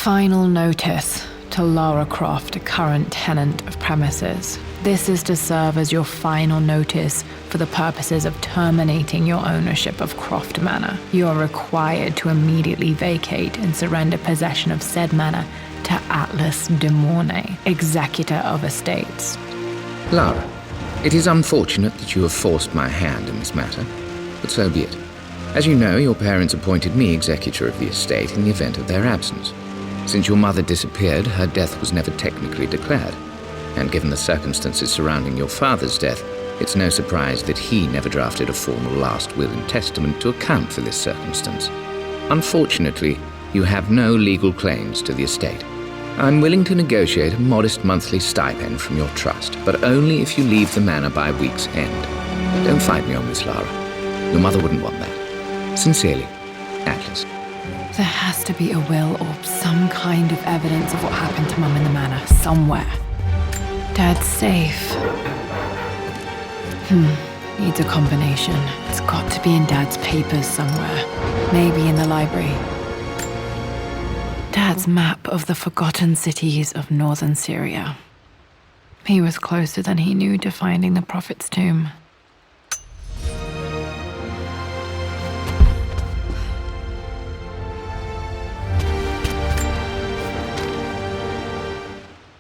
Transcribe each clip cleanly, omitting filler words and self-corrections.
Final notice to Lara Croft, a current tenant of premises. This is to serve as your final notice for the purposes of terminating your ownership of Croft Manor. You are required to immediately vacate and surrender possession of said manor to Atlas de Mornay, executor of estates. Lara, it is unfortunate that you have forced my hand in this matter, but so be it. As you know, your parents appointed me executor of the estate in the event of their absence. Since your mother disappeared, her death was never technically declared. And given the circumstances surrounding your father's death, it's no surprise that he never drafted a formal last will and testament to account for this circumstance. Unfortunately, you have no legal claims to the estate. I'm willing to negotiate a modest monthly stipend from your trust, but only if you leave the manor by week's end. Don't fight me on this, Lara. Your mother wouldn't want that. Sincerely, Atlas. There has to be a will or some kind of evidence of what happened to Mum in the manor somewhere. Dad's safe. Needs a combination. It's got to be in Dad's papers somewhere. Maybe in the library. Dad's map of the forgotten cities of northern Syria. He was closer than he knew to finding the Prophet's tomb.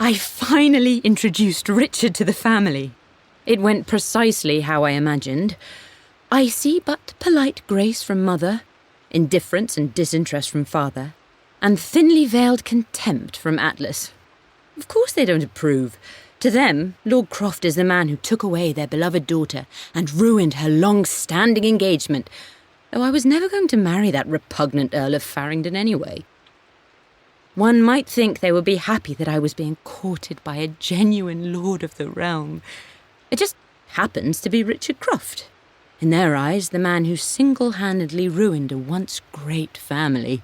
I finally introduced Richard to the family. It went precisely how I imagined. I see but polite grace from mother, indifference and disinterest from father, and thinly veiled contempt from Atlas. Of course they don't approve. To them, Lord Croft is the man who took away their beloved daughter and ruined her long-standing engagement, though I was never going to marry that repugnant Earl of Farringdon anyway. One might think they would be happy that I was being courted by a genuine lord of the realm. It just happens to be Richard Croft. In their eyes, the man who single-handedly ruined a once great family.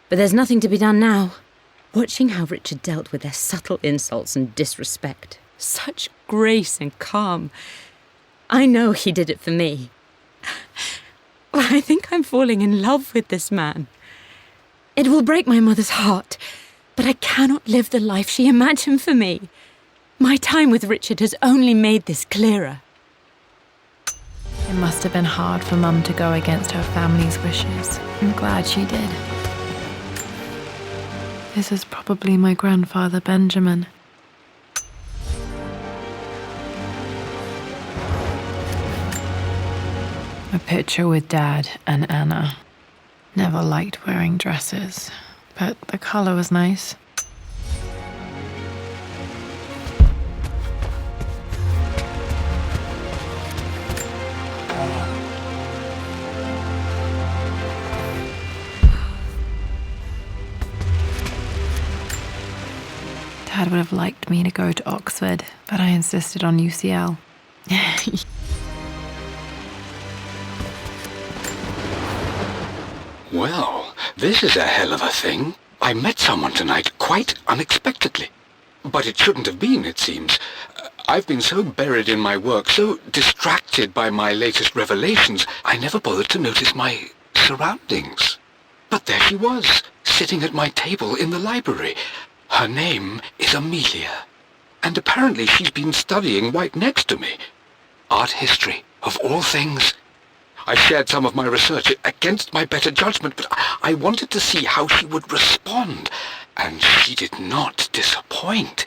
But there's nothing to be done now. Watching how Richard dealt with their subtle insults and disrespect. Such grace and calm. I know he did it for me. I think I'm falling in love with this man. It will break my mother's heart, but I cannot live the life she imagined for me. My time with Richard has only made this clearer. It must have been hard for Mum to go against her family's wishes. I'm glad she did. This is probably my grandfather, Benjamin. A picture with Dad and Anna. Never liked wearing dresses, but the color was nice. Dad would have liked me to go to Oxford, but I insisted on UCL. Well, this is a hell of a thing. I met someone tonight quite unexpectedly. But it shouldn't have been, it seems. I've been so buried in my work, so distracted by my latest revelations, I never bothered to notice my surroundings. But there she was, sitting at my table in the library. Her name is Amelia, and apparently she's been studying right next to me. Art history, of all things. I shared some of my research against my better judgment, but I wanted to see how she would respond, and she did not disappoint.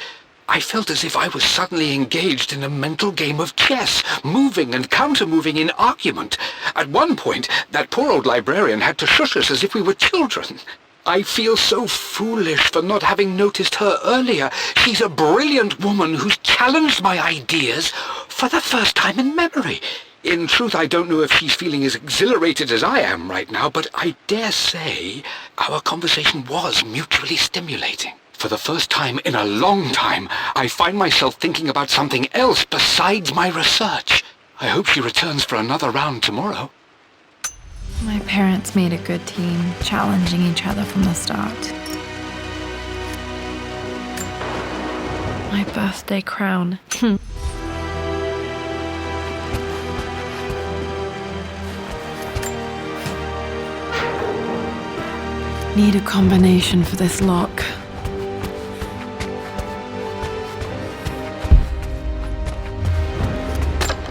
I felt as if I was suddenly engaged in a mental game of chess, moving and counter-moving in argument. At one point, that poor old librarian had to shush us as if we were children. I feel so foolish for not having noticed her earlier. She's a brilliant woman who's challenged my ideas for the first time in memory. In truth, I don't know if she's feeling as exhilarated as I am right now, but I dare say our conversation was mutually stimulating. For the first time in a long time, I find myself thinking about something else besides my research. I hope she returns for another round tomorrow. My parents made a good team, challenging each other from the start. My birthday crown. Need a combination for this lock.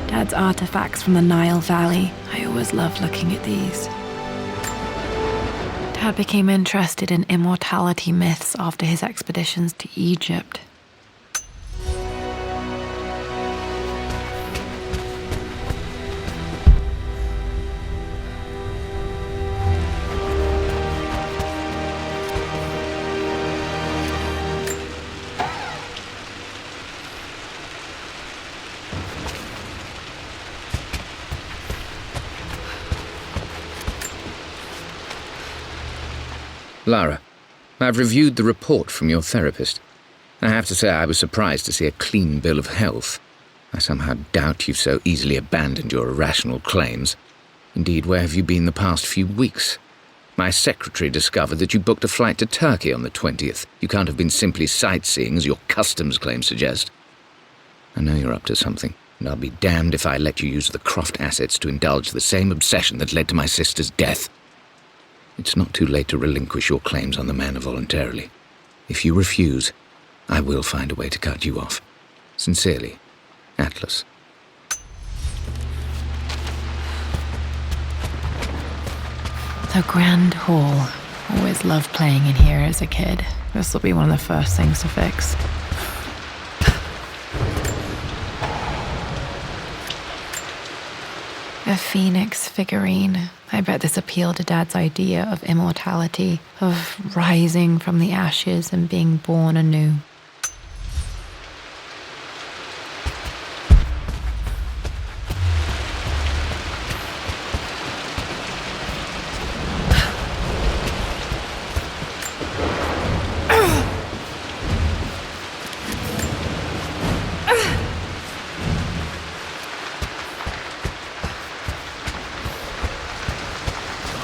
Dad's artifacts from the Nile Valley. I always loved looking at these. Dad became interested in immortality myths after his expeditions to Egypt. Lara, I've reviewed the report from your therapist. I have to say I was surprised to see a clean bill of health. I somehow doubt you've so easily abandoned your irrational claims. Indeed, where have you been the past few weeks? My secretary discovered that you booked a flight to Turkey on the 20th. You can't have been simply sightseeing, as your customs claims suggest. I know you're up to something, and I'll be damned if I let you use the Croft assets to indulge the same obsession that led to my sister's death. It's not too late to relinquish your claims on the manor voluntarily. If you refuse, I will find a way to cut you off. Sincerely, Atlas. The Grand Hall. Always loved playing in here as a kid. This will be one of the first things to fix. A phoenix figurine. I bet this appealed to Dad's idea of immortality, of rising from the ashes and being born anew.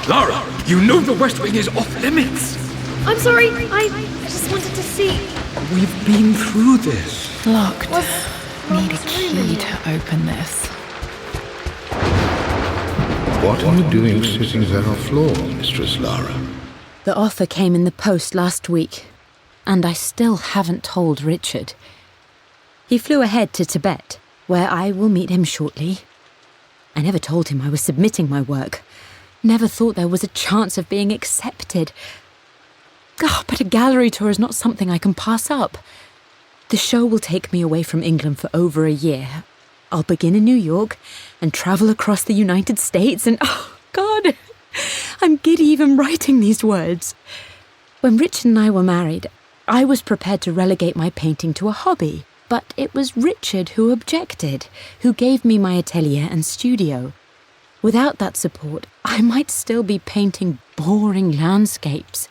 Lara, you know the West Wing is off limits. I'm sorry, I just wanted to see. We've been through this. Locked. What's Need a wrong key with to open this. What are you doing sitting there on the floor, Mistress Lara? The offer came in the post last week, and I still haven't told Richard. He flew ahead to Tibet, where I will meet him shortly. I never told him I was submitting my work. Never thought there was a chance of being accepted. But a gallery tour is not something I can pass up. The show will take me away from England for over a year. I'll begin in New York and travel across the United States and, oh, God, I'm giddy even writing these words. When Richard and I were married, I was prepared to relegate my painting to a hobby, but it was Richard who objected, who gave me my atelier and studio. Without that support, I might still be painting boring landscapes.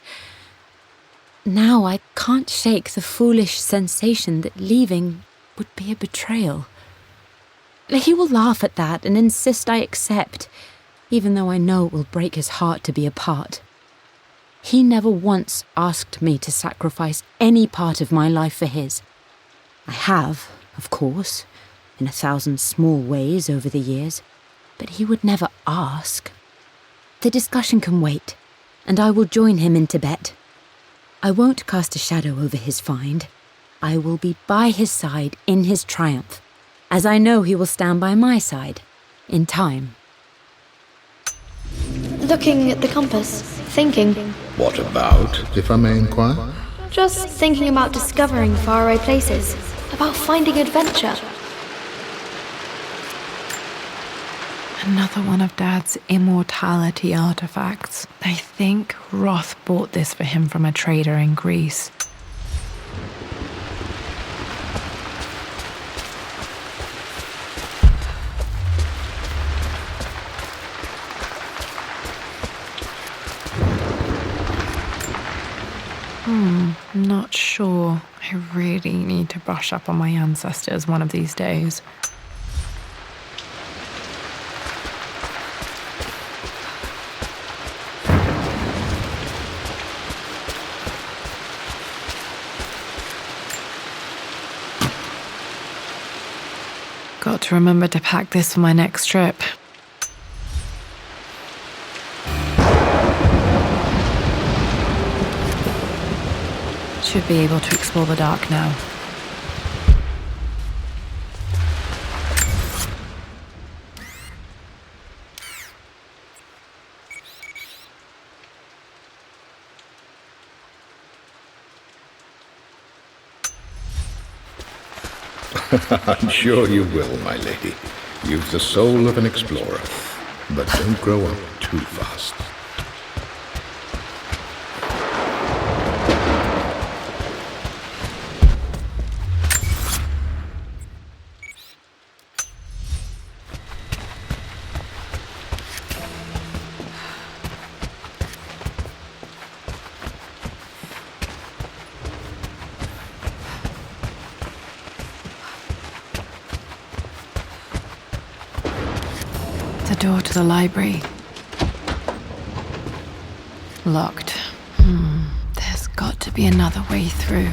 Now I can't shake the foolish sensation that leaving would be a betrayal. He will laugh at that and insist I accept, even though I know it will break his heart to be apart. He never once asked me to sacrifice any part of my life for his. I have, of course, in 1,000 small ways over the years, but he would never ask. The discussion can wait, and I will join him in Tibet. I won't cast a shadow over his find. I will be by his side in his triumph, as I know he will stand by my side, in time. Looking at the compass, thinking. What about, if I may inquire? Just thinking about discovering faraway places, about finding adventure. Another one of Dad's immortality artifacts. I think Roth bought this for him from a trader in Greece. Not sure. I really need to brush up on my ancestors one of these days. Got to remember to pack this for my next trip. should be able to explore the dark now. I'm sure you will, my lady. You've the soul of an explorer. But don't grow up too fast. The door to the library. Locked. There's got to be another way through.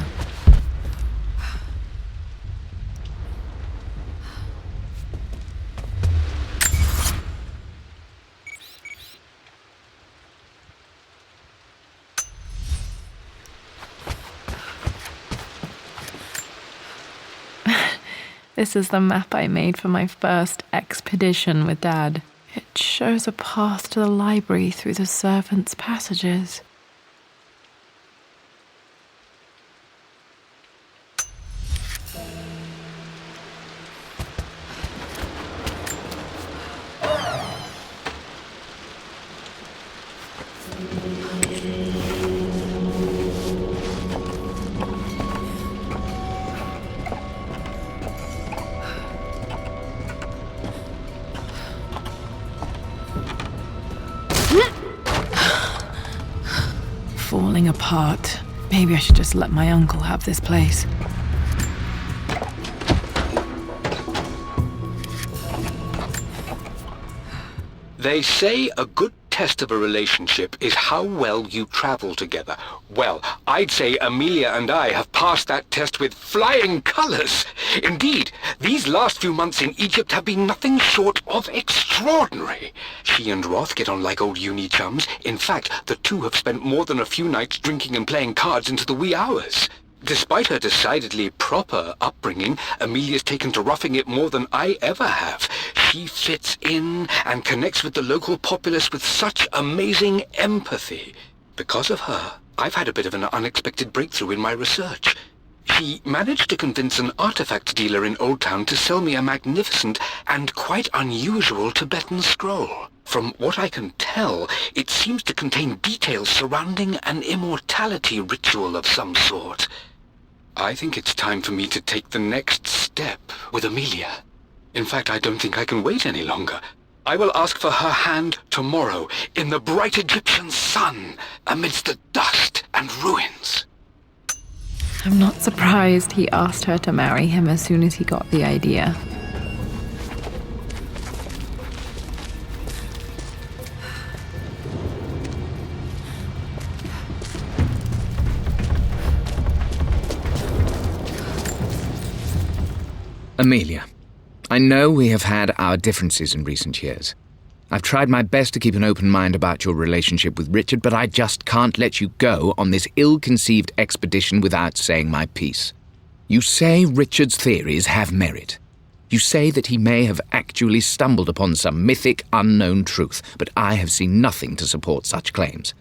This is the map I made for my first expedition with Dad. It shows a path to the library through the servants' passages. Falling apart. Maybe I should just let my uncle have this place. They say a good test of a relationship is how well you travel together. Well, I'd say Amelia and I have passed that test with flying colours. Indeed, these last few months in Egypt have been nothing short of extraordinary. She and Roth get on like old uni chums. In fact, the two have spent more than a few nights drinking and playing cards into the wee hours. Despite her decidedly proper upbringing, Amelia's taken to roughing it more than I ever have. She fits in and connects with the local populace with such amazing empathy. Because of her, I've had a bit of an unexpected breakthrough in my research. She managed to convince an artifact dealer in Old Town to sell me a magnificent and quite unusual Tibetan scroll. From what I can tell, it seems to contain details surrounding an immortality ritual of some sort. I think it's time for me to take the next step with Amelia. In fact, I don't think I can wait any longer. I will ask for her hand tomorrow in the bright Egyptian sun amidst the dust and ruins. I'm not surprised he asked her to marry him as soon as he got the idea. Amelia, I know we have had our differences in recent years. I've tried my best to keep an open mind about your relationship with Richard, but I just can't let you go on this ill-conceived expedition without saying my piece. You say Richard's theories have merit. You say that he may have actually stumbled upon some mythic, unknown truth, but I have seen nothing to support such claims.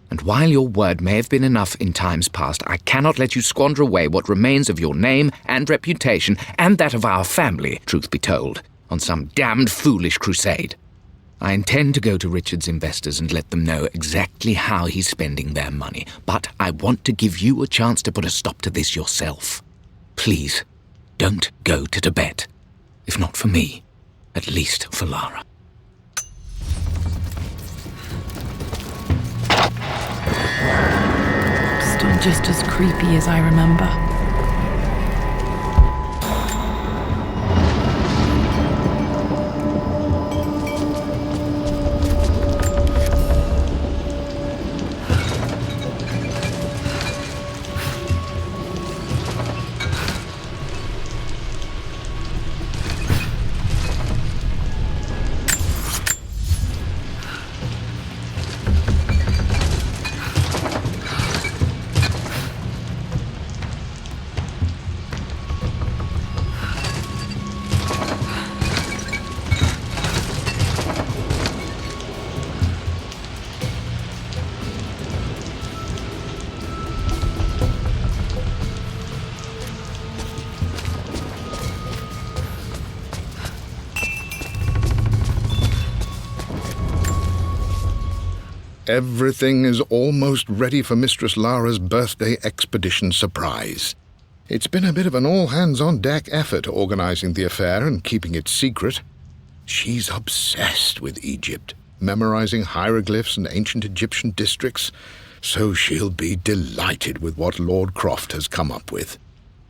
And while your word may have been enough in times past, I cannot let you squander away what remains of your name and reputation, and that of our family, truth be told, on some damned foolish crusade. I intend to go to Richard's investors and let them know exactly how he's spending their money, but I want to give you a chance to put a stop to this yourself. Please, don't go to Tibet. If not for me, at least for Lara. Still just as creepy as I remember. Everything is almost ready for Mistress Lara's birthday expedition surprise. It's been a bit of an all-hands-on-deck effort organizing the affair and keeping it secret. She's obsessed with Egypt, memorizing hieroglyphs and ancient Egyptian districts, so she'll be delighted with what Lord Croft has come up with.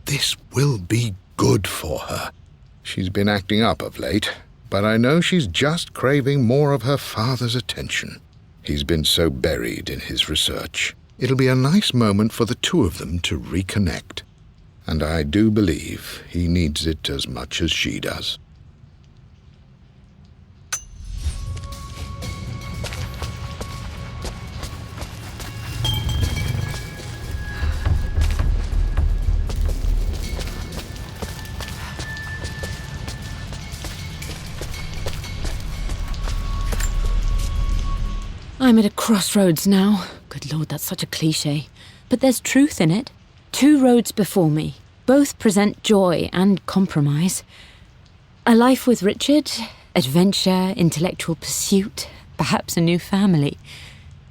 This will be good for her. She's been acting up of late, but I know she's just craving more of her father's attention. He's been so buried in his research. It'll be a nice moment for the two of them to reconnect. And I do believe he needs it as much as she does. I'm at a crossroads now. Good Lord, that's such a cliché. But there's truth in it. 2 roads before me. Both present joy and compromise. A life with Richard, adventure, intellectual pursuit, perhaps a new family.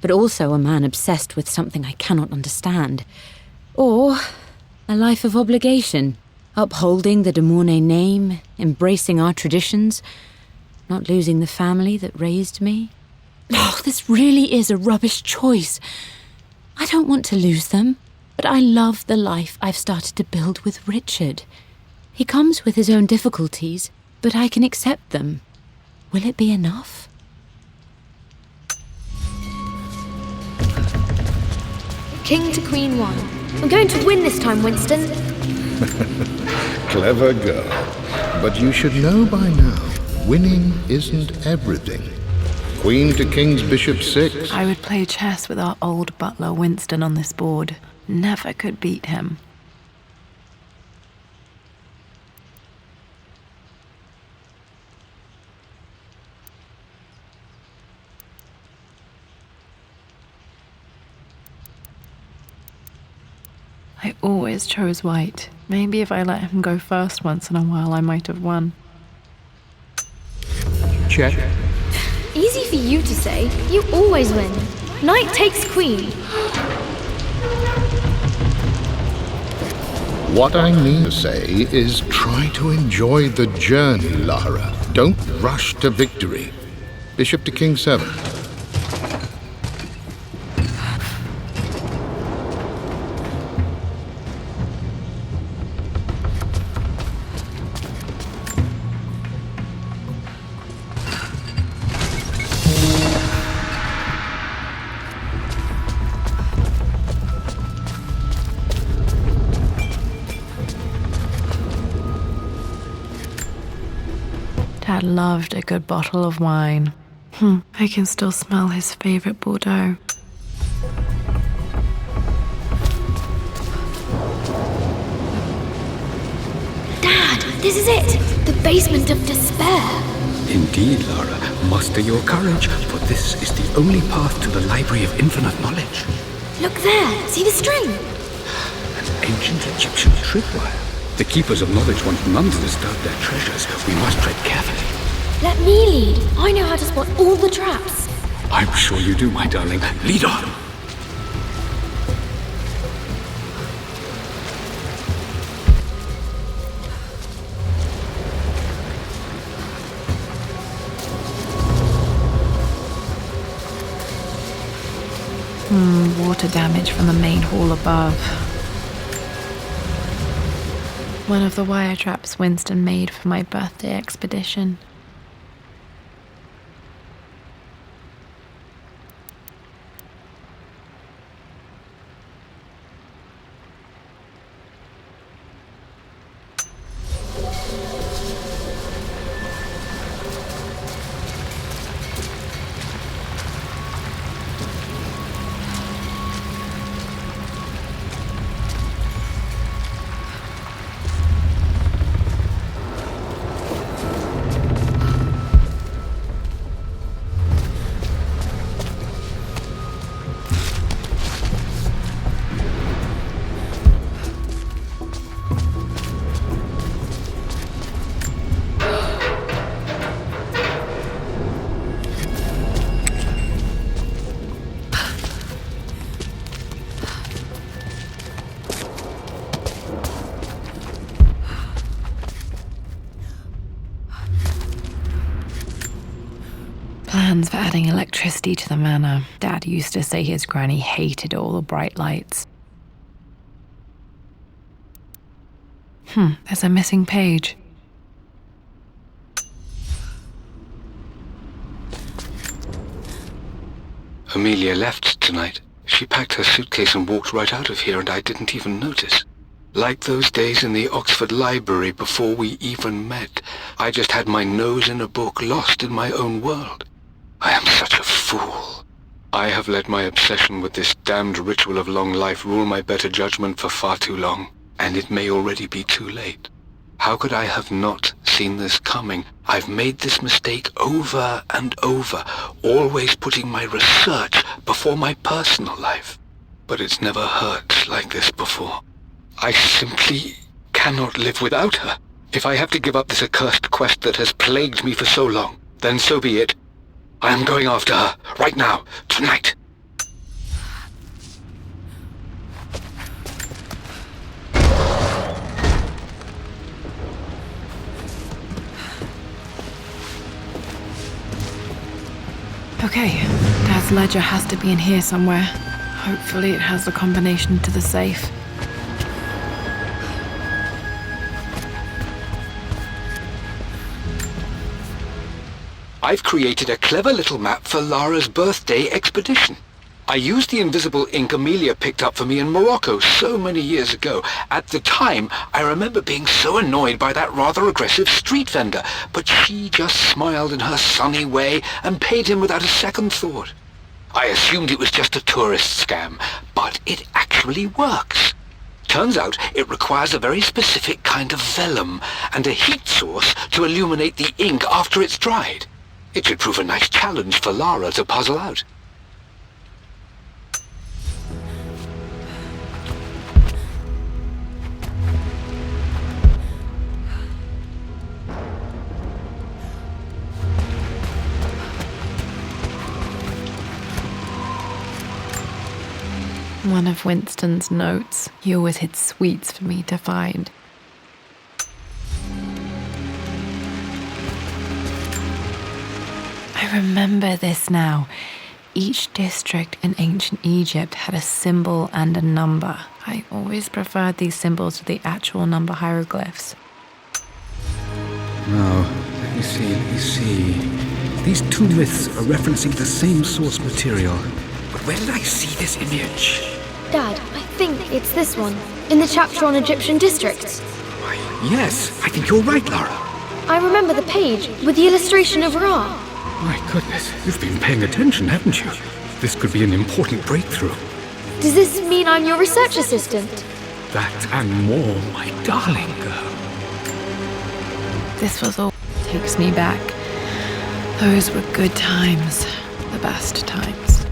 But also a man obsessed with something I cannot understand. Or a life of obligation, upholding the de Mornay name, embracing our traditions, not losing the family that raised me. Oh, this really is a rubbish choice. I don't want to lose them, but I love the life I've started to build with Richard. He comes with his own difficulties, but I can accept them. Will it be enough? King to Queen 1. I'm going to win this time, Winston. Clever girl. But you should know by now, winning isn't everything. Queen to King's Bishop 6. I would play chess with our old butler Winston on this board. Never could beat him. I always chose white. Maybe if I let him go first once in a while, I might have won. Check. Easy for you to say. You always win. Knight takes queen. What I mean to say is try to enjoy the journey, Lara. Don't rush to victory. Bishop to King 7. Dad loved a good bottle of wine. I can still smell his favorite Bordeaux. Dad, this is it. The basement of despair. Indeed, Lara. Muster your courage, for this is the only path to the Library of Infinite Knowledge. Look there. See the string? An ancient Egyptian tripwire. The Keepers of Knowledge want none to disturb their treasures. We must tread carefully. Let me lead. I know how to spot all the traps. I'm sure you do, my darling. Lead on! Water damage from the main hall above. One of the wire traps Winston made for my birthday expedition. stands for adding electricity to the manor. Dad used to say his granny hated all the bright lights. There's a missing page. Amelia left tonight. She packed her suitcase and walked right out of here, and I didn't even notice. Like those days in the Oxford Library before we even met, I just had my nose in a book, lost in my own world. I am such a fool. I have let my obsession with this damned ritual of long life rule my better judgment for far too long, and it may already be too late. How could I have not seen this coming? I've made this mistake over and over, always putting my research before my personal life. But it's never hurt like this before. I simply cannot live without her. If I have to give up this accursed quest that has plagued me for so long, then so be it. I am going after her, right now, tonight. Okay, Dad's ledger has to be in here somewhere. Hopefully it has the combination to the safe. I've created a clever little map for Lara's birthday expedition. I used the invisible ink Amelia picked up for me in Morocco so many years ago. At the time, I remember being so annoyed by that rather aggressive street vendor, but she just smiled in her sunny way and paid him without a second thought. I assumed it was just a tourist scam, but it actually works. Turns out it requires a very specific kind of vellum and a heat source to illuminate the ink after it's dried. It should prove a nice challenge for Lara to puzzle out. One of Winston's notes. He always hid sweets for me to find. I remember this now. Each district in ancient Egypt had a symbol and a number. I always preferred these symbols to the actual number hieroglyphs. Now, let me see. These two myths are referencing the same source material. But where did I see this image? Dad, I think it's this one, in the chapter on Egyptian districts. Why, yes, I think you're right, Lara. I remember the page with the illustration of Ra. My goodness, you've been paying attention, haven't you? This could be an important breakthrough. Does this mean I'm your research assistant? That and more, my darling girl. This was all takes me back. Those were good times. The best times.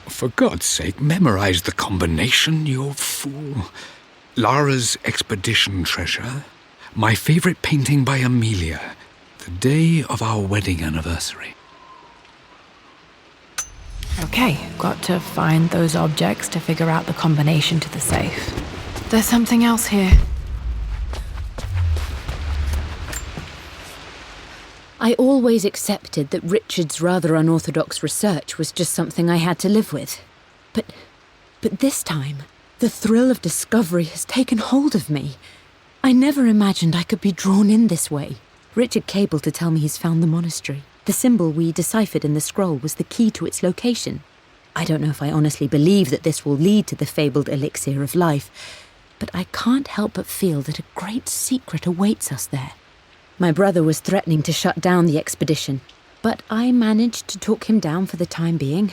For God's sake, memorize the combination, you fool. Lara's expedition treasure, my favorite painting by Amelia, the day of our wedding anniversary. Okay, got to find those objects to figure out the combination to the safe. There's something else here. I always accepted that Richard's rather unorthodox research was just something I had to live with. But this time, the thrill of discovery has taken hold of me. I never imagined I could be drawn in this way. Richard cabled to tell me he's found the monastery. The symbol we deciphered in the scroll was the key to its location. I don't know if I honestly believe that this will lead to the fabled elixir of life, but I can't help but feel that a great secret awaits us there. My brother was threatening to shut down the expedition, but I managed to talk him down for the time being.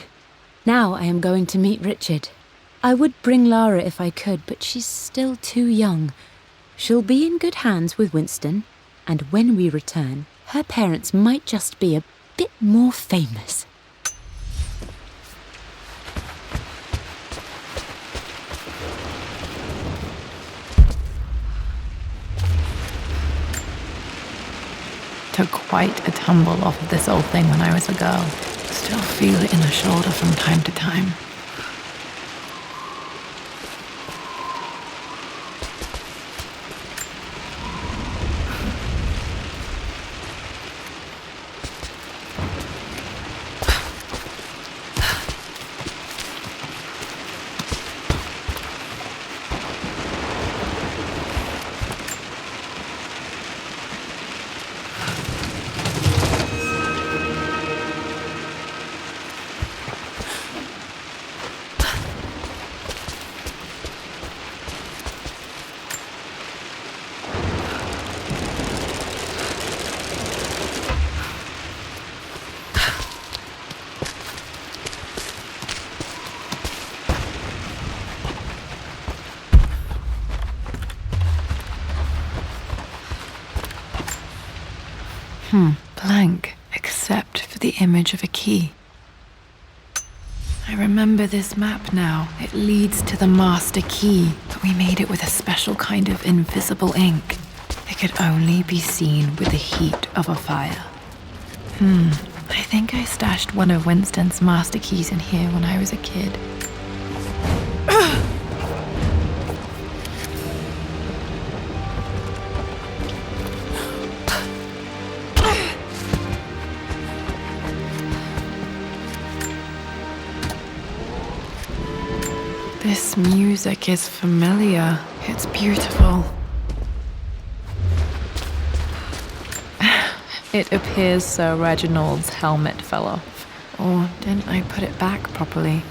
Now I am going to meet Richard. I would bring Lara if I could, but she's still too young. She'll be in good hands with Winston, and when we return, her parents might just be a bit more famous. Took quite a tumble off of this old thing when I was a girl. Still feel it in the shoulder from time to time. Blank, except for the image of a key. I remember this map now. It leads to the master key, but we made it with a special kind of invisible ink. It could only be seen with the heat of a fire. I think I stashed one of Winston's master keys in here when I was a kid. This music is familiar. It's beautiful. It appears Sir Reginald's helmet fell off. Or didn't I put it back properly?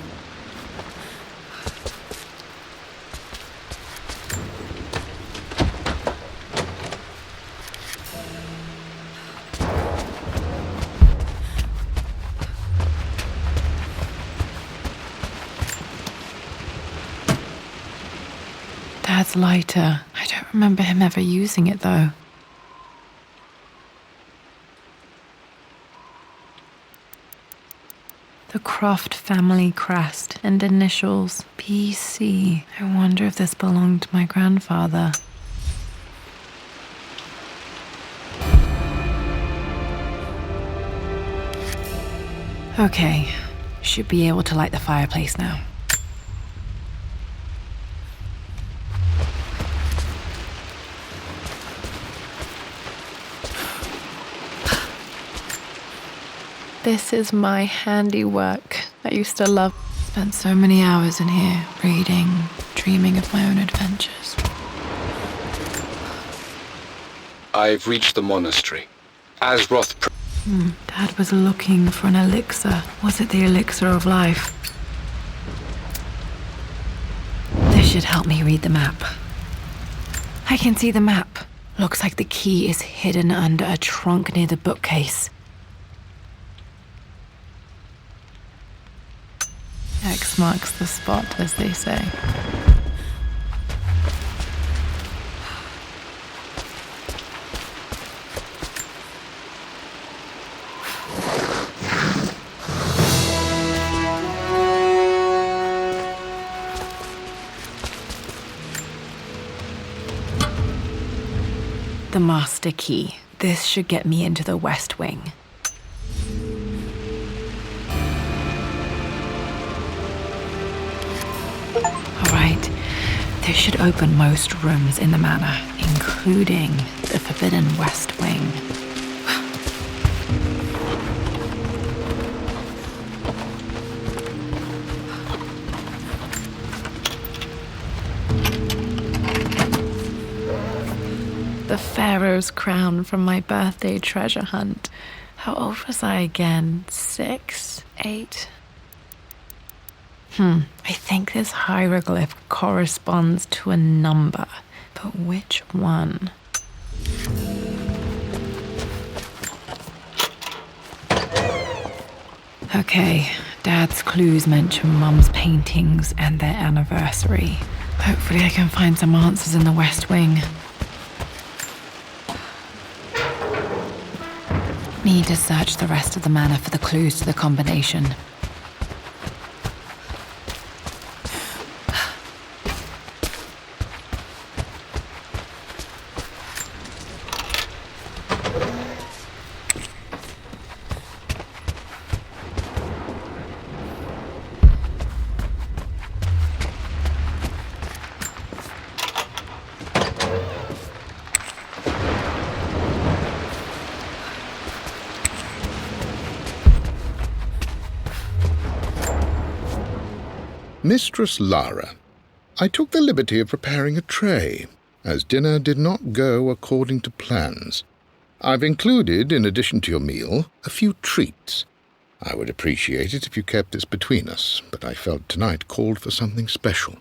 Dad's lighter. I don't remember him ever using it, though. The Croft family crest and initials PC. I wonder if this belonged to my grandfather. Okay, should be able to light the fireplace now. This is my handiwork. I used to love. Spent so many hours in here, reading, dreaming of my own adventures. I've reached the monastery. Asroth... Dad was looking for an elixir. Was it the elixir of life? This should help me read the map. I can see the map. Looks like the key is hidden under a trunk near the bookcase. X marks the spot, as they say. The master key. This should get me into the West Wing. Alright, this should open most rooms in the manor, including the forbidden West Wing. The Pharaoh's crown from my birthday treasure hunt. How old was I again? 6? 8? I think this hieroglyph corresponds to a number, but which one? Okay, Dad's clues mention Mum's paintings and their anniversary. Hopefully I can find some answers in the West Wing. Need to search the rest of the manor for the clues to the combination. Mistress Lara, I took the liberty of preparing a tray, as dinner did not go according to plans. I've included, in addition to your meal, a few treats. I would appreciate it if you kept this between us, but I felt tonight called for something special.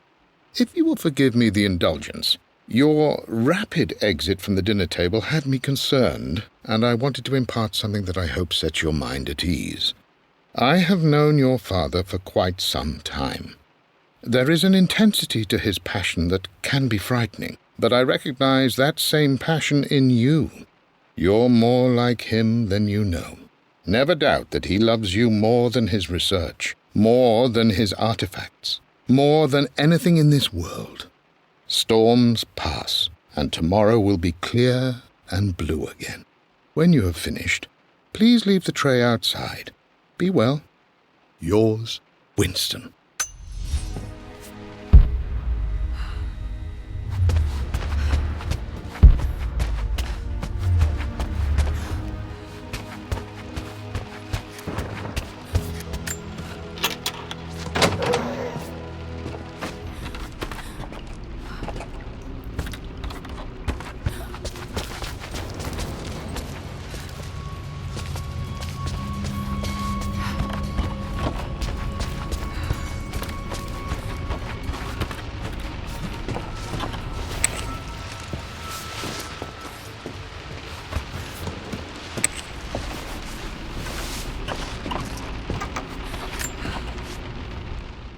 If you will forgive me the indulgence, your rapid exit from the dinner table had me concerned, and I wanted to impart something that I hope sets your mind at ease. I have known your father for quite some time. There is an intensity to his passion that can be frightening, but I recognize that same passion in you. You're more like him than you know. Never doubt that he loves you more than his research, more than his artifacts, more than anything in this world. Storms pass, and tomorrow will be clear and blue again. When you have finished, please leave the tray outside. Be well. Yours, Winston.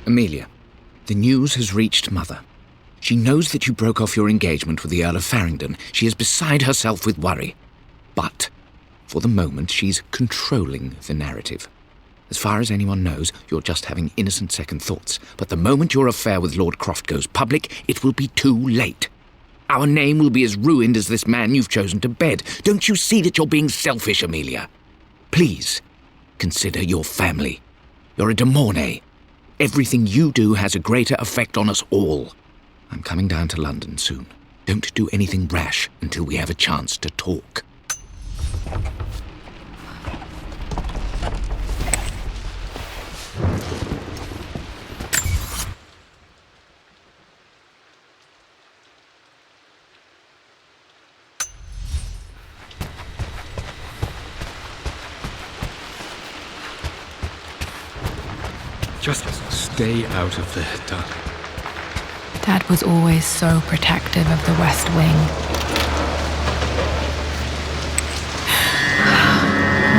Amelia, the news has reached Mother. She knows that you broke off your engagement with the Earl of Farringdon. She is beside herself with worry. But, for the moment, she's controlling the narrative. As far as anyone knows, you're just having innocent second thoughts. But the moment your affair with Lord Croft goes public, it will be too late. Our name will be as ruined as this man you've chosen to bed. Don't you see that you're being selfish, Amelia? Please, consider your family. You're a de Mornay. Everything you do has a greater effect on us all. I'm coming down to London soon. Don't do anything rash until we have a chance to talk. Just stay out of there, darling. Dad was always so protective of the West Wing.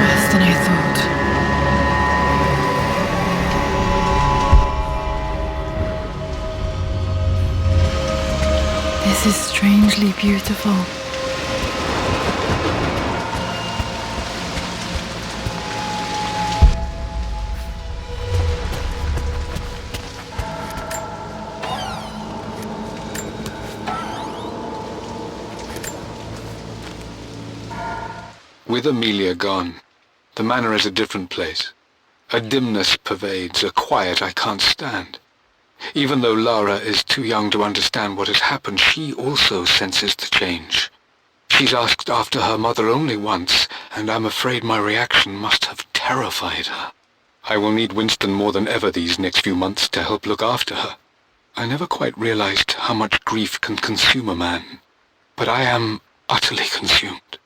Worse than I thought. This is strangely beautiful. With Amelia gone, the manor is a different place. A dimness pervades, a quiet I can't stand. Even though Lara is too young to understand what has happened, she also senses the change. She's asked after her mother only once, and I'm afraid my reaction must have terrified her. I will need Winston more than ever these next few months to help look after her. I never quite realized how much grief can consume a man, but I am utterly consumed.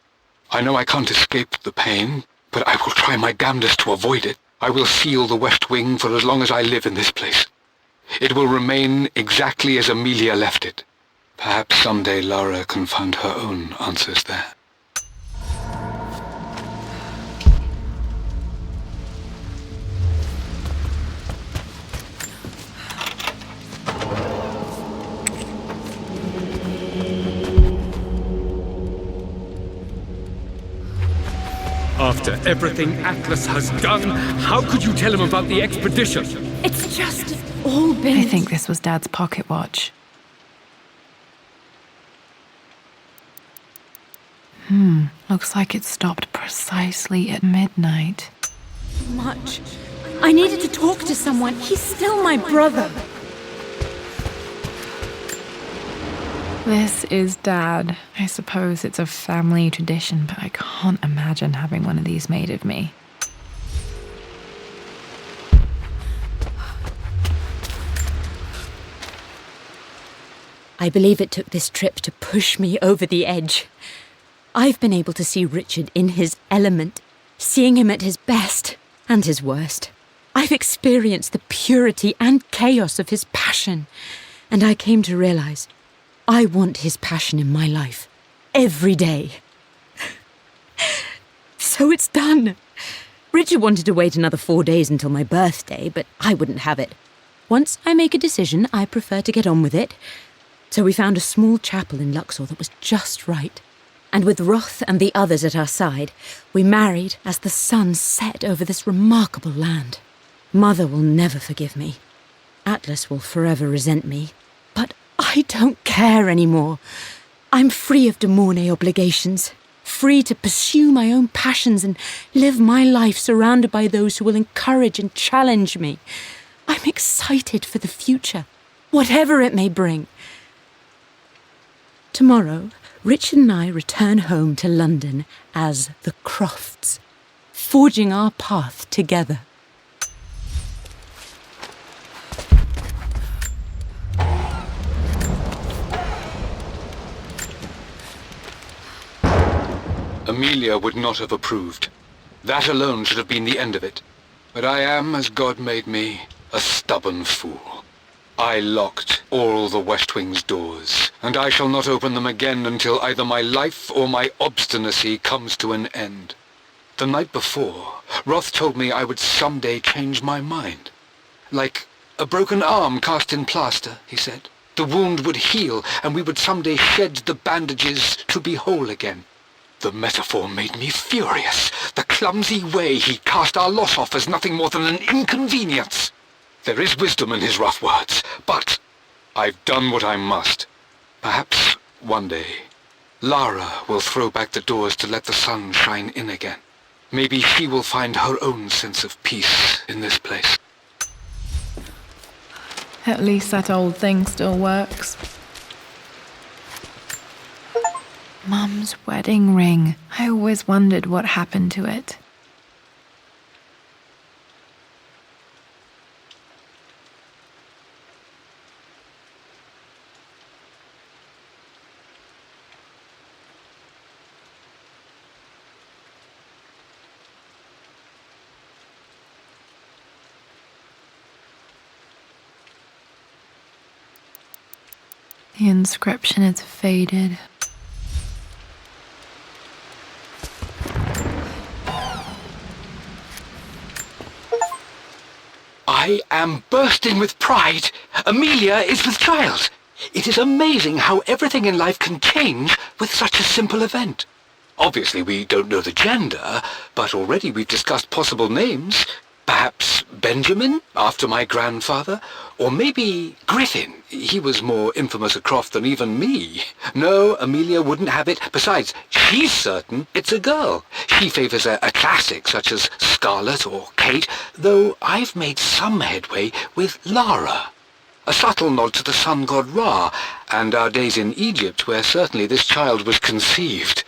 I know I can't escape the pain, but I will try my damnedest to avoid it. I will seal the West Wing for as long as I live in this place. It will remain exactly as Amelia left it. Perhaps someday Lara can find her own answers there. After everything Atlas has done, how could you tell him about the expedition? It's just all been... I think this was Dad's pocket watch. Looks like it stopped precisely at midnight. much. I needed to talk to someone. He's still my brother. This is Dad. I suppose it's a family tradition, but I can't imagine having one of these made of me. I believe it took this trip to push me over the edge. I've been able to see Richard in his element, seeing him at his best and his worst. I've experienced the purity and chaos of his passion, and I came to realize I want his passion in my life every day. So it's done. Richard wanted to wait another 4 days until my birthday, but I wouldn't have it. Once I make a decision, I prefer to get on with it. So we found a small chapel in Luxor that was just right. And with Roth and the others at our side, we married as the sun set over this remarkable land. Mother will never forgive me. Atlas will forever resent me. But I don't care anymore. I'm free of de Mornay obligations, free to pursue my own passions and live my life surrounded by those who will encourage and challenge me. I'm excited for the future, whatever it may bring. Tomorrow, Richard and I return home to London as the Crofts, forging our path together. Amelia would not have approved. That alone should have been the end of it. But I am, as God made me, a stubborn fool. I locked all the West Wing's doors, and I shall not open them again until either my life or my obstinacy comes to an end. The night before, Roth told me I would someday change my mind. Like a broken arm cast in plaster, he said. The wound would heal, and we would someday shed the bandages to be whole again. The metaphor made me furious. The clumsy way he cast our loss off as nothing more than an inconvenience. There is wisdom in his rough words, but I've done what I must. Perhaps one day, Lara will throw back the doors to let the sun shine in again. Maybe she will find her own sense of peace in this place. At least that old thing still works. Mum's wedding ring. I always wondered what happened to it. The inscription is faded. I am bursting with pride. Amelia is with child. It is amazing how everything in life can change with such a simple event. Obviously, we don't know the gender, but already we've discussed possible names. Perhaps Benjamin, after my grandfather, or maybe Griffin. He was more infamous a Croft than even me. No, Amelia wouldn't have it. Besides, she's certain it's a girl. She favours a classic such as Scarlet or Kate, though I've made some headway with Lara. A subtle nod to the sun god Ra, and our days in Egypt, where certainly this child was conceived.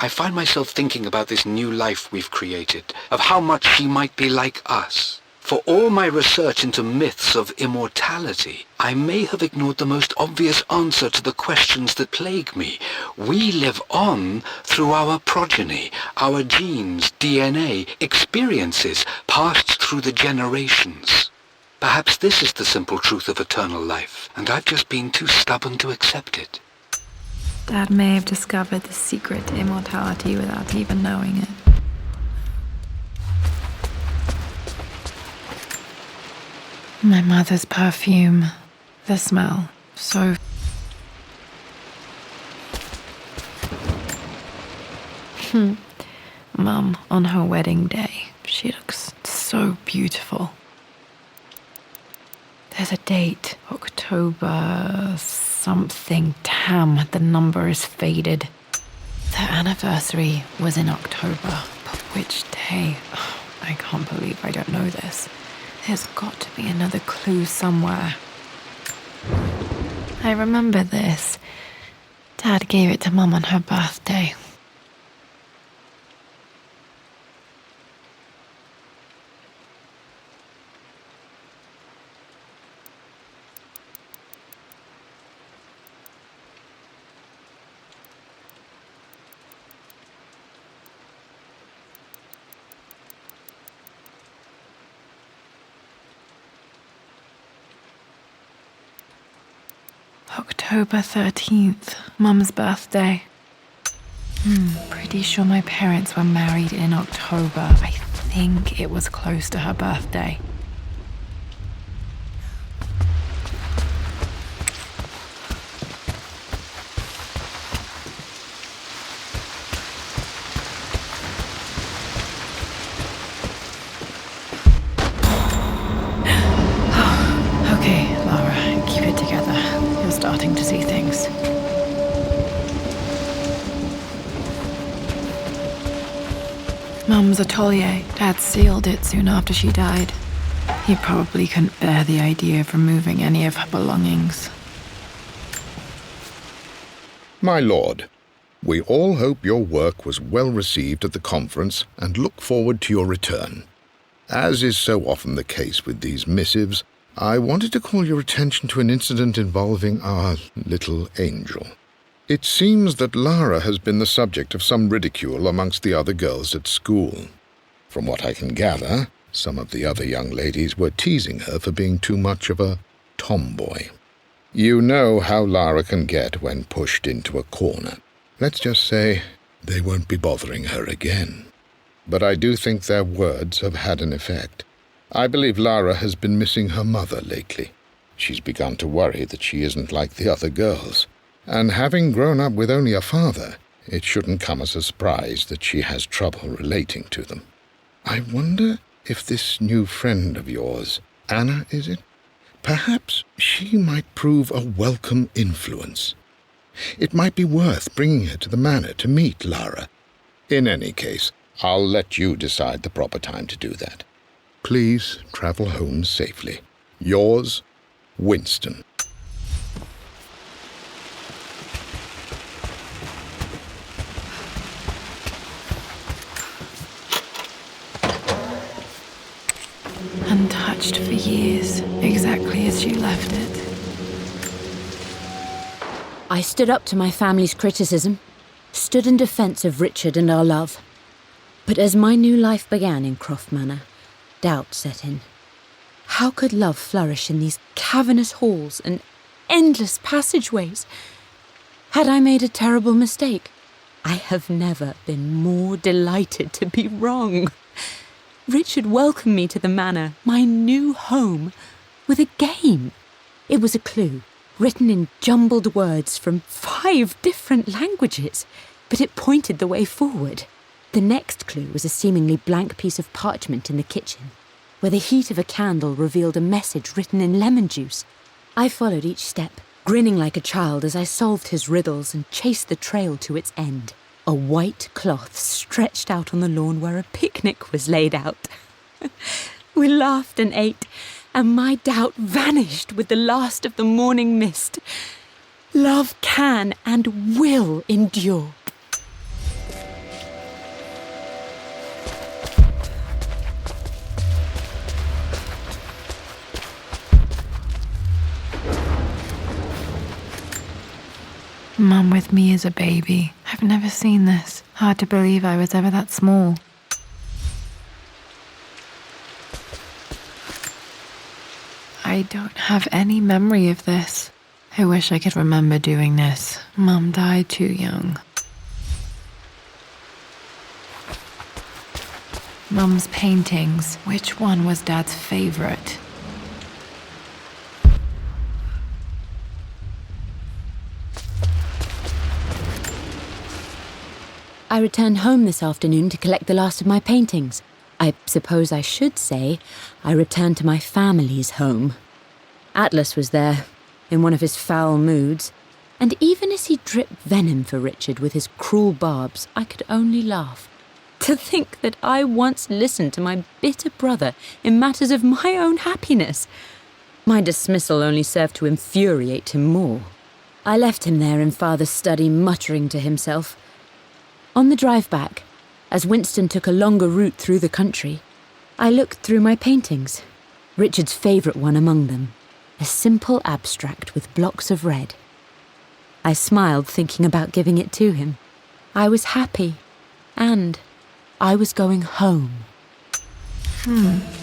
I find myself thinking about this new life we've created, of how much she might be like us. For all my research into myths of immortality, I may have ignored the most obvious answer to the questions that plague me. We live on through our progeny, our genes, DNA, experiences, passed through the generations. Perhaps this is the simple truth of eternal life, and I've just been too stubborn to accept it. Dad may have discovered the secret to immortality without even knowing it. My mother's perfume. The smell. So... Mum, on her wedding day, she looks so beautiful. There's a date. October... something. Damn, the number is faded. The anniversary was in October, but which day? Oh, I can't believe I don't know this. There's got to be another clue somewhere. I remember this. Dad gave it to Mum on her birthday. October 13th, Mum's birthday. Pretty sure my parents were married in October. I think it was close to her birthday. waiting to see things. Mum's atelier. Dad sealed it soon after she died. He probably couldn't bear the idea of removing any of her belongings. My lord, we all hope your work was well received at the conference and look forward to your return. As is so often the case with these missives, I wanted to call your attention to an incident involving our little angel. It seems that Lara has been the subject of some ridicule amongst the other girls at school. From what I can gather, some of the other young ladies were teasing her for being too much of a tomboy. You know how Lara can get when pushed into a corner. Let's just say they won't be bothering her again. But I do think their words have had an effect. I believe Lara has been missing her mother lately. She's begun to worry that she isn't like the other girls. And having grown up with only a father, it shouldn't come as a surprise that she has trouble relating to them. I wonder if this new friend of yours, Anna, is it? Perhaps she might prove a welcome influence. It might be worth bringing her to the manor to meet Lara. In any case, I'll let you decide the proper time to do that. Please travel home safely. Yours, Winston. Untouched for years, exactly as she left it. I stood up to my family's criticism, stood in defence of Richard and our love. But as my new life began in Croft Manor, doubt set in. How could love flourish in these cavernous halls and endless passageways? Had I made a terrible mistake? I have never been more delighted to be wrong. Richard welcomed me to the manor, my new home, with a game. It was a clue, written in jumbled words from 5 different languages, but it pointed the way forward. The next clue was a seemingly blank piece of parchment in the kitchen, where the heat of a candle revealed a message written in lemon juice. I followed each step, grinning like a child as I solved his riddles and chased the trail to its end. A white cloth stretched out on the lawn where a picnic was laid out. We laughed and ate, and my doubt vanished with the last of the morning mist. Love can and will endure. Mum with me as a baby. I've never seen this. Hard to believe I was ever that small. I don't have any memory of this. I wish I could remember doing this. Mum died too young. Mum's paintings. Which one was Dad's favorite? I returned home this afternoon to collect the last of my paintings. I suppose I should say I returned to my family's home. Atlas was there, in one of his foul moods, and even as he dripped venom for Richard with his cruel barbs, I could only laugh. To think that I once listened to my bitter brother in matters of my own happiness. My dismissal only served to infuriate him more. I left him there in Father's study, muttering to himself. On the drive back, as Winston took a longer route through the country, I looked through my paintings, Richard's favourite one among them, a simple abstract with blocks of red. I smiled, thinking about giving it to him. I was happy, and I was going home.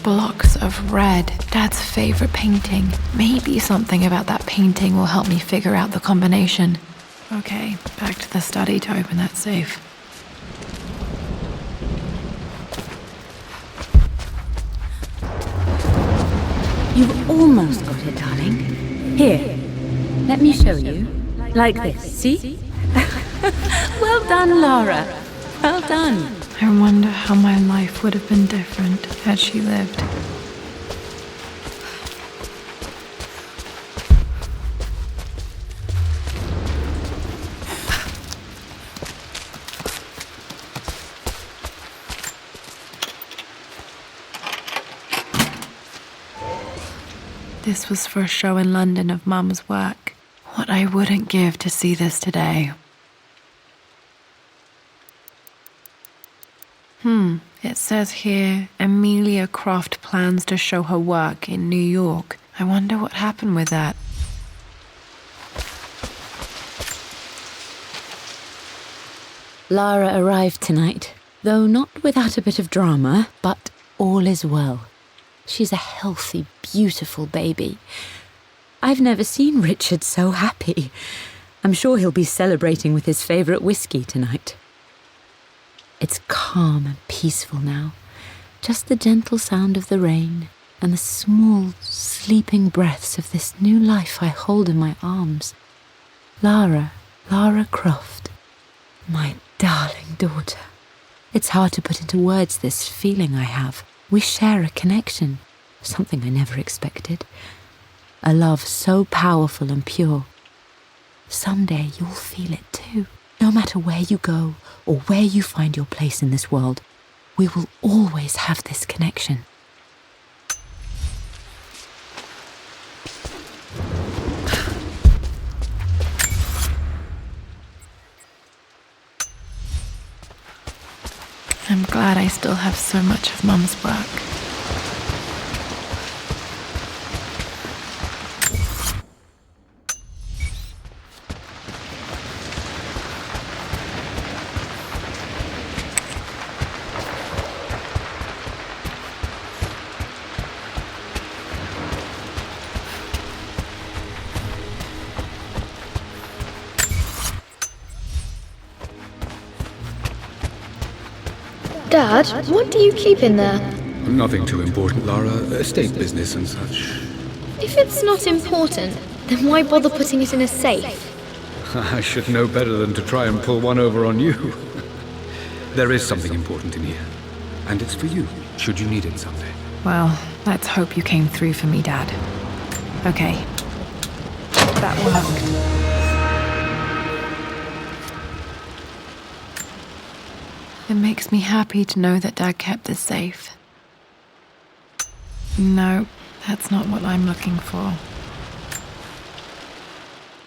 Blocks of red. Dad's favourite painting. Maybe something about that painting will help me figure out the combination. Okay, back to the study to open that safe. You've almost got it, darling. Here, let me show you. Like this, see? Well done, Lara. Well done. I wonder how my life would have been different had she lived. This was for a show in London of Mum's work. What I wouldn't give to see this today. It says here, Amelia Croft plans to show her work in New York. I wonder what happened with that. Lara arrived tonight, though not without a bit of drama, but all is well. She's a healthy, beautiful baby. I've never seen Richard so happy. I'm sure he'll be celebrating with his favourite whiskey tonight. It's calm and peaceful now. Just the gentle sound of the rain and the small, sleeping breaths of this new life I hold in my arms. Lara Croft, my darling daughter. It's hard to put into words this feeling I have. We share a connection, something I never expected. A love so powerful and pure. Someday you'll feel it too. No matter where you go or where you find your place in this world, we will always have this connection. I'm glad I still have so much of Mum's work. Dad, what do you keep in there? Nothing too important, Lara. Estate business and such. If it's not important, then why bother putting it in a safe? I should know better than to try and pull one over on you. There is something important in here. And it's for you, should you need it someday. Well, let's hope you came through for me, Dad. Okay. That worked. It makes me happy to know that Dad kept this safe. No, that's not what I'm looking for.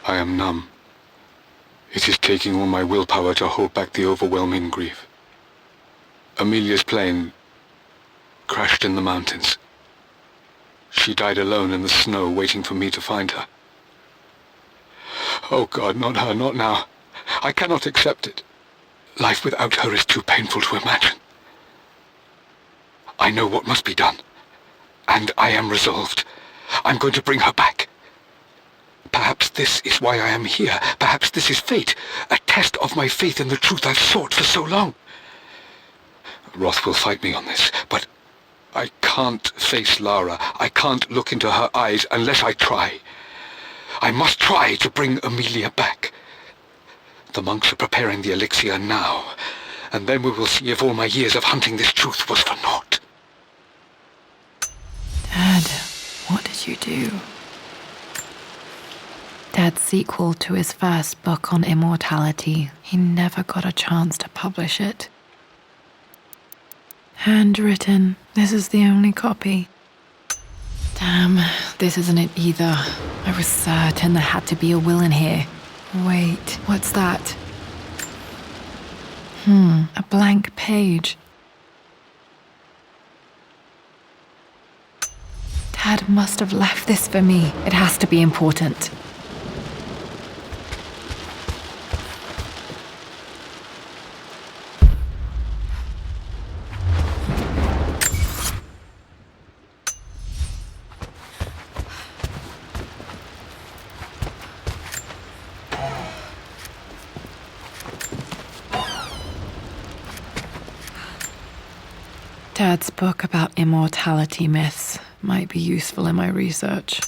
I am numb. It is taking all my willpower to hold back the overwhelming grief. Amelia's plane crashed in the mountains. She died alone in the snow, waiting for me to find her. Oh God, not her, not now. I cannot accept it. Life without her is too painful to imagine. I know what must be done, and I am resolved. I'm going to bring her back. Perhaps this is why I am here. Perhaps this is fate, a test of my faith in the truth I've sought for so long. Roth will fight me on this, but I can't face Lara. I can't look into her eyes unless I try. I must try to bring Amelia back. The monks are preparing the elixir now, and then we will see if all my years of hunting this truth was for naught. Dad, what did you do? Dad's sequel to his first book on immortality, he never got a chance to publish it. Handwritten, this is the only copy. Damn, this isn't it either. I was certain there had to be a will in here. Wait, what's that? A blank page. Dad must have left this for me. It has to be important. Dad's book about immortality myths might be useful in my research.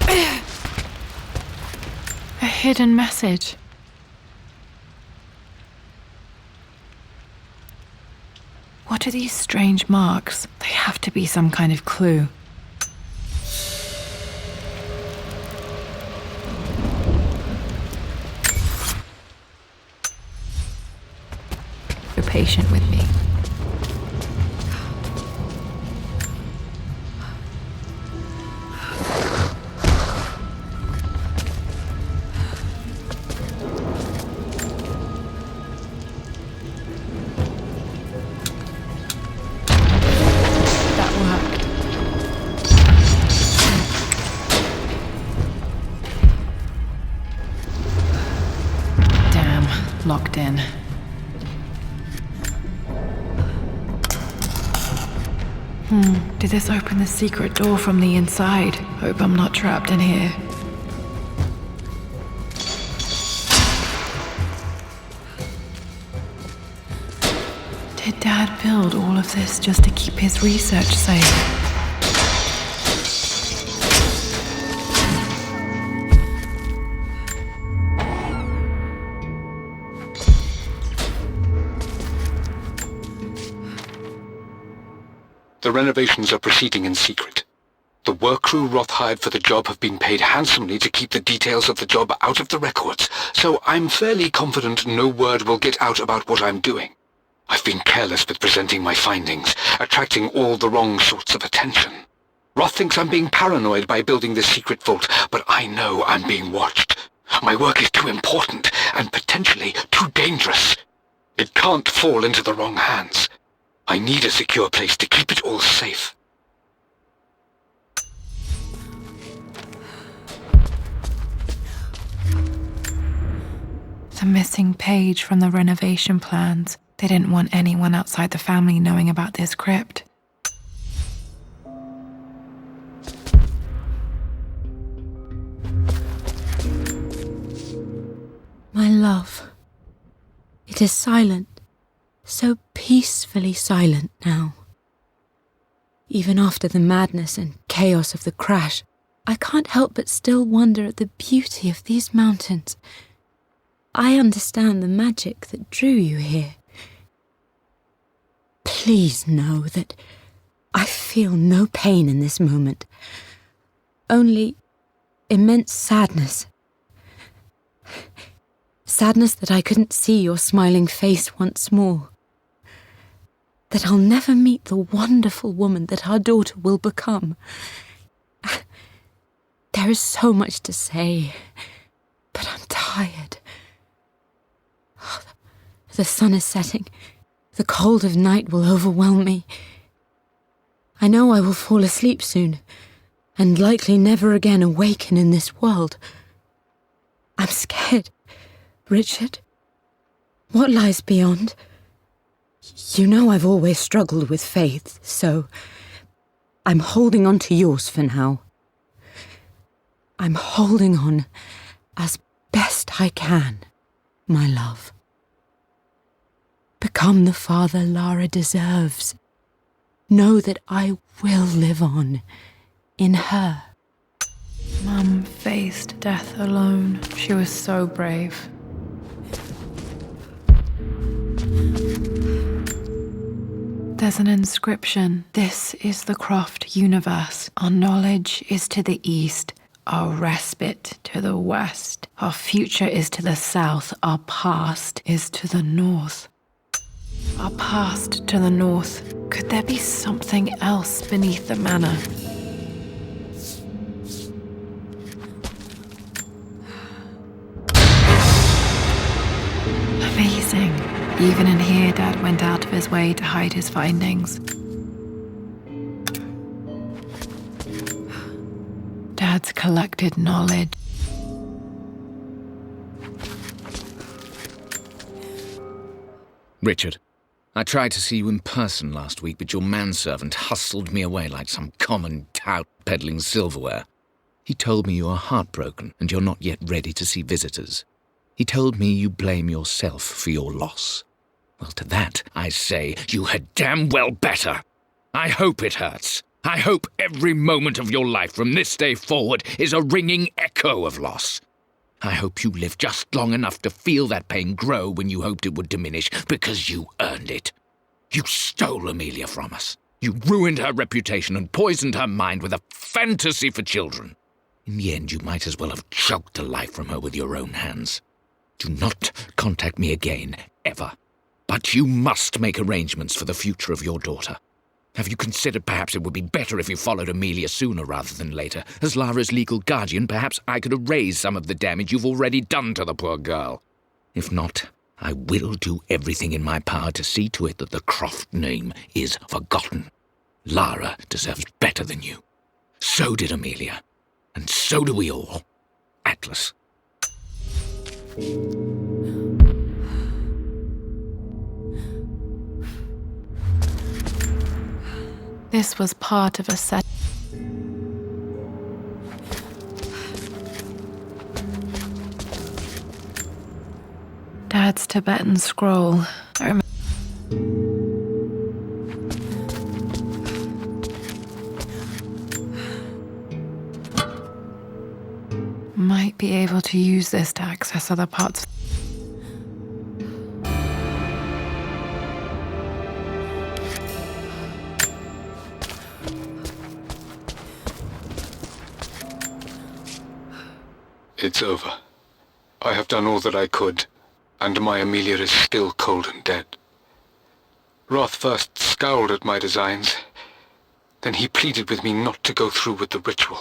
A hidden message. What are these strange marks? They have to be some kind of clue. Be patient with me. Locked in. Did this open the secret door from the inside? Hope I'm not trapped in here. Did Dad build all of this just to keep his research safe? The renovations are proceeding in secret. The work crew Roth hired for the job have been paid handsomely to keep the details of the job out of the records, so I'm fairly confident no word will get out about what I'm doing. I've been careless with presenting my findings, attracting all the wrong sorts of attention. Roth thinks I'm being paranoid by building this secret vault, but I know I'm being watched. My work is too important and potentially too dangerous. It can't fall into the wrong hands. I need a secure place to keep it all safe. The missing page from the renovation plans. They didn't want anyone outside the family knowing about this crypt. My love, it is silent. So peacefully silent now. Even after the madness and chaos of the crash, I can't help but still wonder at the beauty of these mountains. I understand the magic that drew you here. Please know that I feel no pain in this moment, only immense sadness. Sadness that I couldn't see your smiling face once more. That I'll never meet the wonderful woman that our daughter will become. There is so much to say, but I'm tired. The sun is setting. The cold of night will overwhelm me. I know I will fall asleep soon, and likely never again awaken in this world. I'm scared. Richard, what lies beyond? You know I've always struggled with faith, so I'm holding on to yours for now. I'm holding on as best I can, my love. Become the father Lara deserves. Know that I will live on in her. Mum faced death alone. She was so brave. There's an inscription. This is the Croft universe. Our knowledge is to the east, our respite to the west. Our future is to the south, our past is to the north. Our past to the north. Could there be something else beneath the manor? Amazing. Even in here, Dad went out of his way to hide his findings. Dad's collected knowledge. Richard, I tried to see you in person last week, but your manservant hustled me away like some common tout peddling silverware. He told me you are heartbroken and you're not yet ready to see visitors. He told me you blame yourself for your loss. Well, to that, I say you had damn well better. I hope it hurts. I hope every moment of your life from this day forward is a ringing echo of loss. I hope you live just long enough to feel that pain grow when you hoped it would diminish, because you earned it. You stole Amelia from us. You ruined her reputation and poisoned her mind with a fantasy for children. In the end, you might as well have choked the life from her with your own hands. Do not contact me again, ever. But you must make arrangements for the future of your daughter. Have you considered perhaps it would be better if you followed Amelia sooner rather than later? As Lara's legal guardian, perhaps I could erase some of the damage you've already done to the poor girl. If not, I will do everything in my power to see to it that the Croft name is forgotten. Lara deserves better than you. So did Amelia. And so do we all. Atlas. This was part of a set. Dad's Tibetan scroll. I remember. Might be able to use this to access other parts. It's over. I have done all that I could, and my Amelia is still cold and dead. Roth first scowled at my designs. Then he pleaded with me not to go through with the ritual.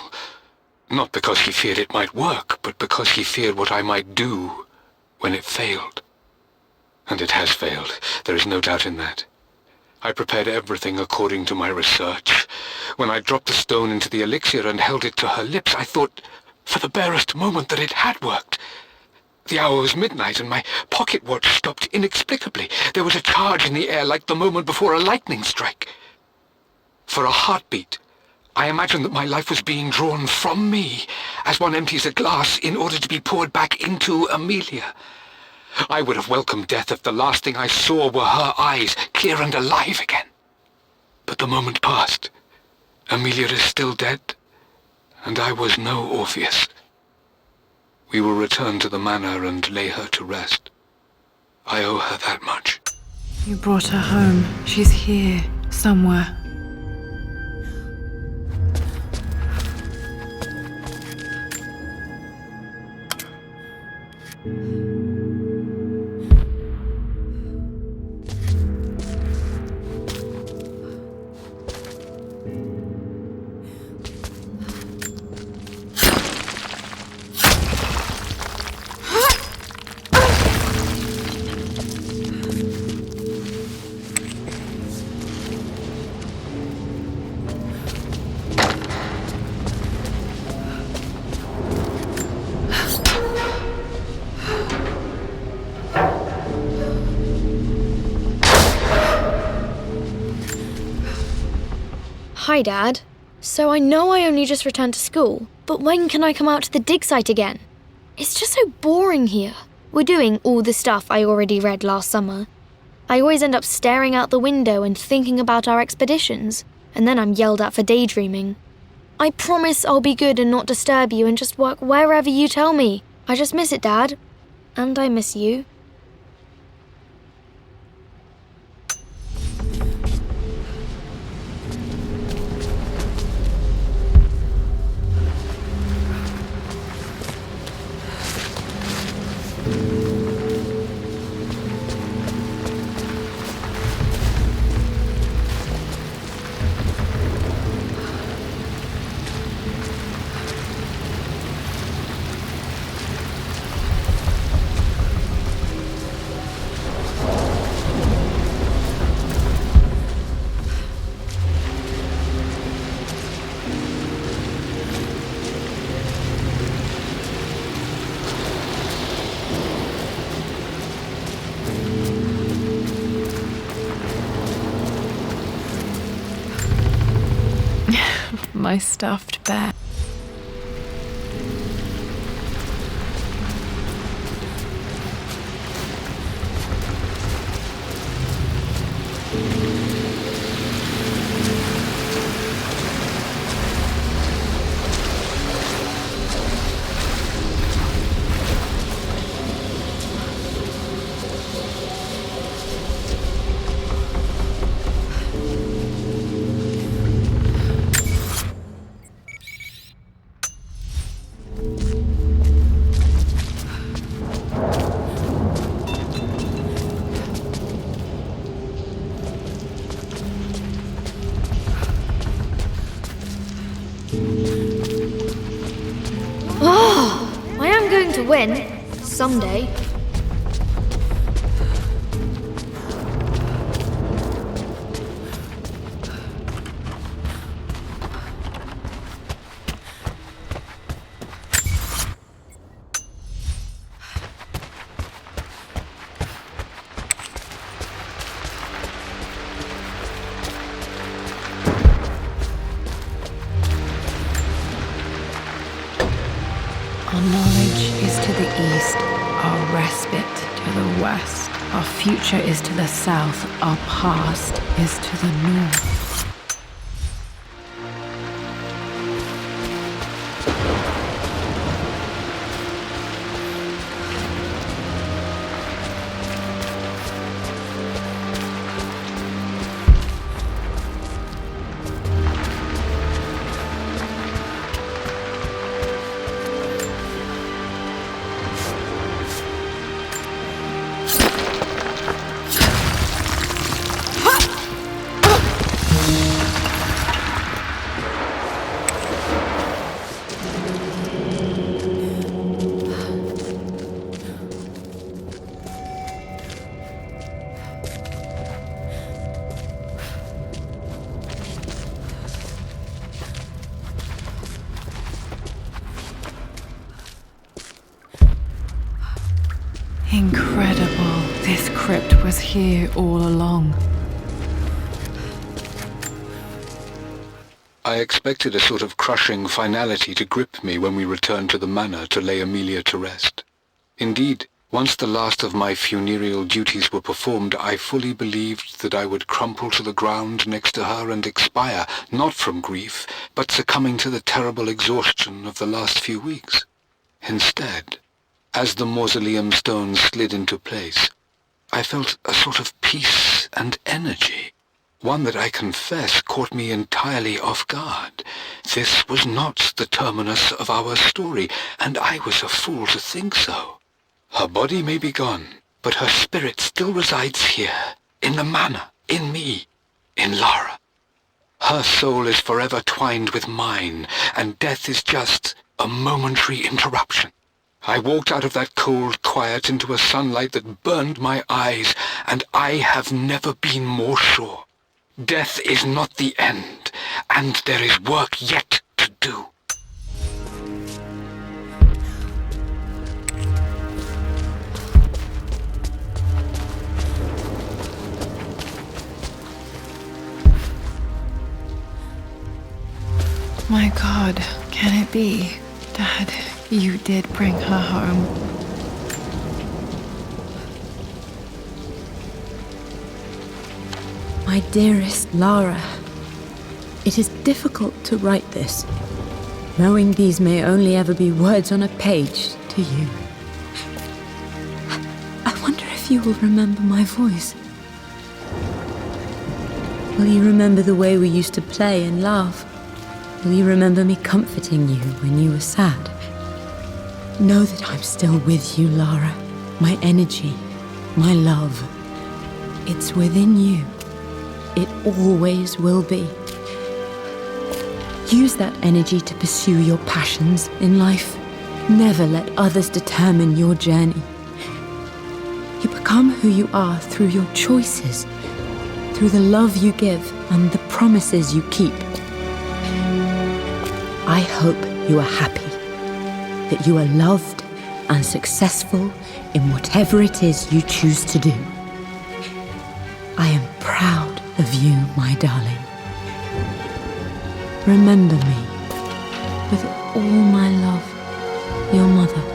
Not because he feared it might work, but because he feared what I might do when it failed. And it has failed, there is no doubt in that. I prepared everything according to my research. When I dropped the stone into the elixir and held it to her lips, I thought for the barest moment that it had worked. The hour was midnight and my pocket watch stopped inexplicably. There was a charge in the air like the moment before a lightning strike. For a heartbeat, I imagined that my life was being drawn from me as one empties a glass in order to be poured back into Amelia. I would have welcomed death if the last thing I saw were her eyes, clear and alive again. But the moment passed. Amelia is still dead, and I was no Orpheus. We will return to the manor and lay her to rest. I owe her that much. You brought her home. She's here, somewhere. Hi, Dad. So I know I only just returned to school, but when can I come out to the dig site again? It's just so boring here. We're doing all the stuff I already read last summer. I always end up staring out the window and thinking about our expeditions, and then I'm yelled at for daydreaming. I promise I'll be good and not disturb you and just work wherever you tell me. I just miss it, Dad. And I miss you. My stuffed bear. to win. Someday. Our knowledge is to the east, our respite to the west. Our future is to the south, our past is to the north. Incredible. This crypt was here all along. I expected a sort of crushing finality to grip me when we returned to the manor to lay Amelia to rest. Indeed, once the last of my funereal duties were performed, I fully believed that I would crumple to the ground next to her and expire, not from grief, but succumbing to the terrible exhaustion of the last few weeks. Instead, as the mausoleum stones slid into place, I felt a sort of peace and energy, one that I confess caught me entirely off guard. This was not the terminus of our story, and I was a fool to think so. Her body may be gone, but her spirit still resides here, in the manor, in me, in Lara. Her soul is forever twined with mine, and death is just a momentary interruption. I walked out of that cold quiet into a sunlight that burned my eyes, and I have never been more sure. Death is not the end, and there is work yet to do. My God, can it be? Dad, you did bring her home. My dearest Lara, it is difficult to write this, knowing these may only ever be words on a page to you. I wonder if you will remember my voice. Will you remember the way we used to play and laugh? Will you remember me comforting you when you were sad? Know that I'm still with you, Lara. My energy, my love. It's within you. It always will be. Use that energy to pursue your passions in life. Never let others determine your journey. You become who you are through your choices, through the love you give and the promises you keep. I hope you are happy, that you are loved and successful in whatever it is you choose to do. I am proud of you, my darling. Remember me with all my love, your mother.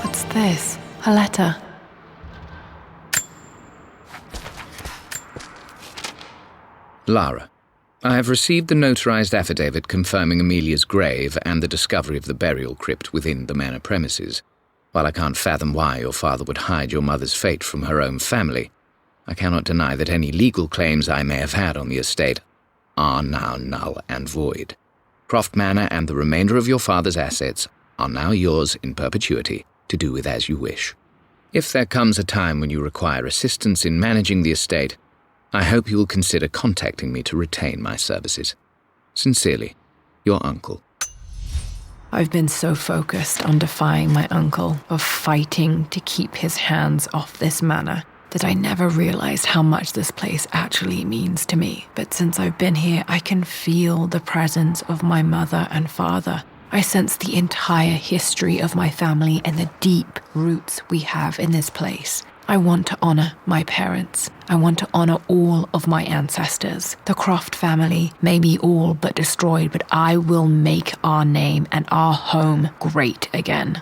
What's this? A letter. Lara, I have received the notarized affidavit confirming Amelia's grave and the discovery of the burial crypt within the manor premises. While I can't fathom why your father would hide your mother's fate from her own family, I cannot deny that any legal claims I may have had on the estate are now null and void. Croft Manor and the remainder of your father's assets are now yours in perpetuity to do with as you wish. If there comes a time when you require assistance in managing the estate, I hope you will consider contacting me to retain my services. Sincerely, your uncle. I've been so focused on defying my uncle, of fighting to keep his hands off this manor, that I never realized how much this place actually means to me. But since I've been here, I can feel the presence of my mother and father. I sense the entire history of my family and the deep roots we have in this place. I want to honor my parents. I want to honor all of my ancestors. The Croft family may be all but destroyed, but I will make our name and our home great again.